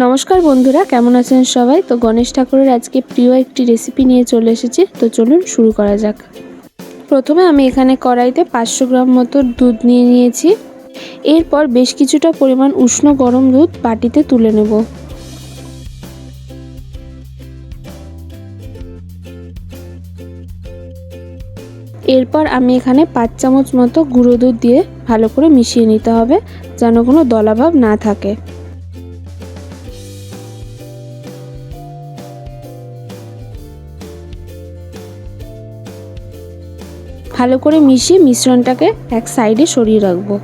নমস্কার বন্ধুরা, কেমন আছেন সবাই? তো গণেশ ঠাকুরের আজকে প্রিয় একটি রেসিপি নিয়ে চলে এসেছি। তো চলুন শুরু করা যাক। প্রথমে আমি এখানে কড়াইতে 500 গ্রাম মতো দুধ নিয়ে নিয়েছি। এরপর বেশ কিছুটা পরিমাণ উষ্ণ গরম দুধ বাটিতে তুলে নেব। এরপর আমি এখানে 5 চামচ মতো গুঁড়ো দুধ দিয়ে ভালো করে মিশিয়ে নিতে হবে, যেন কোনো দলাভাব না থাকে। ভালো করে মিশিয়ে মিশ্রণটাকে এক সাইডে সরিয়ে রাখবো।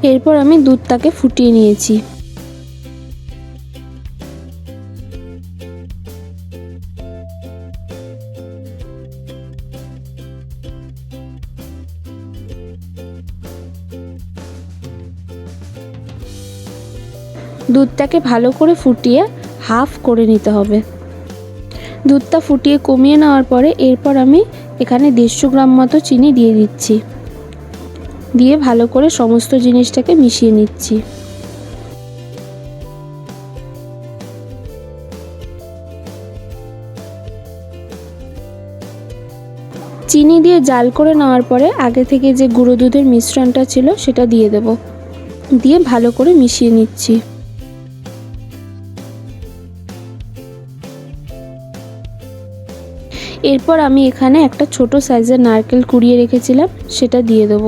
এরপর আমি দুধটাকে ফুটিয়ে নিয়েছি। দুধটাকে ভালো করে ফুটিয়ে হাফ করে নিতে হবে। দুধটা ফুটিয়ে কমিয়ে নেওয়ার পরে এরপর আমি এখানে 150 গ্রাম মতো চিনি দিয়ে দিচ্ছি। দিয়ে ভালো করে সমস্ত জিনিসটাকে মিশিয়ে নিচ্ছি। চিনি দিয়ে জাল করে নেওয়ার পরে আগে থেকে যে গুঁড়ো দুধের মিশ্রণটা ছিল সেটা দিয়ে দেব। দিয়ে ভালো করে মিশিয়ে নিচ্ছি। এরপর আমি এখানে একটা ছোট সাইজের নারকেল কুড়িয়ে রেখেছিলাম, সেটা দিয়ে দেব।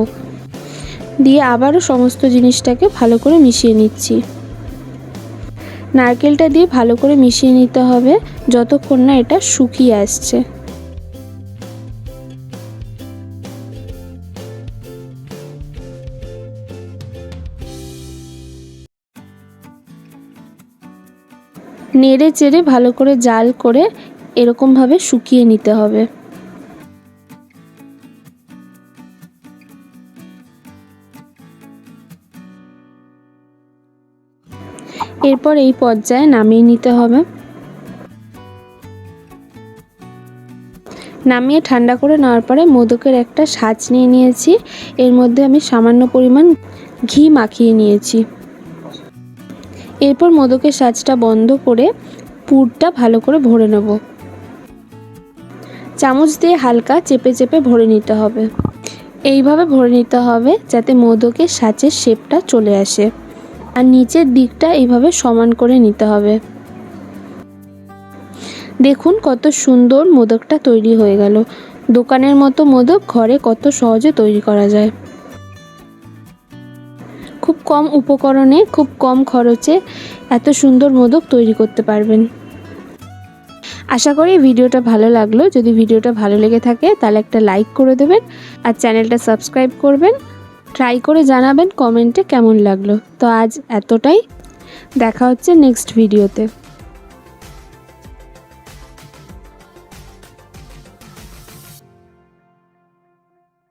দিয়ে আবারও সমস্ত জিনিসটাকে ভালো করে মিশিয়ে নিচ্ছি। নারকেলটা দিয়ে ভালো করে মিশিয়ে নিতে হবে যতক্ষণ না এটা শুকিয়ে আসছে। নেড়ে চেড়ে ভালো করে জাল করে এরকমভাবে শুকিয়ে নিতে হবে। এরপর এই পর্যায়ে নামিয়ে নিতে হবে। নামিয়ে ঠান্ডা করে নেওয়ার পরে মোদকের একটা সাজ নিয়ে নিয়েছি। এর মধ্যে আমি সামান্য পরিমাণ ঘি মাখিয়ে নিয়েছি। এরপর মোদকের সাজটা বন্ধ করে পুরটা ভালো করে ভরে নেব। চামচ দিয়ে হালকা চেপে চেপে ভরে নিতে হবে। এইভাবে ভরে নিতে হবে যাতে মোদকের সাজের শেপটা চলে আসে। আর নিচের দিকটা এইভাবে সমান করে নিতে হবে। দেখুন কত সুন্দর মোদকটা তৈরি হয়ে গেল। দোকানের মতো মোদক ঘরে কত সহজে তৈরি করা যায়। খুব কম উপকরণে খুব কম খরচে এত সুন্দর মোদক তৈরি করতে পারবেন। আশা করি ভিডিওটা ভালো লাগলো। যদি ভিডিওটা ভালো লেগে থাকে তাহলে একটা লাইক করে দেবেন আর চ্যানেলটা সাবস্ক্রাইব করবেন। ট্রাই করে জানাবেন কমেন্টে কেমন লাগলো। তো আজ এতটাই, দেখা হচ্ছে নেক্সট ভিডিওতে।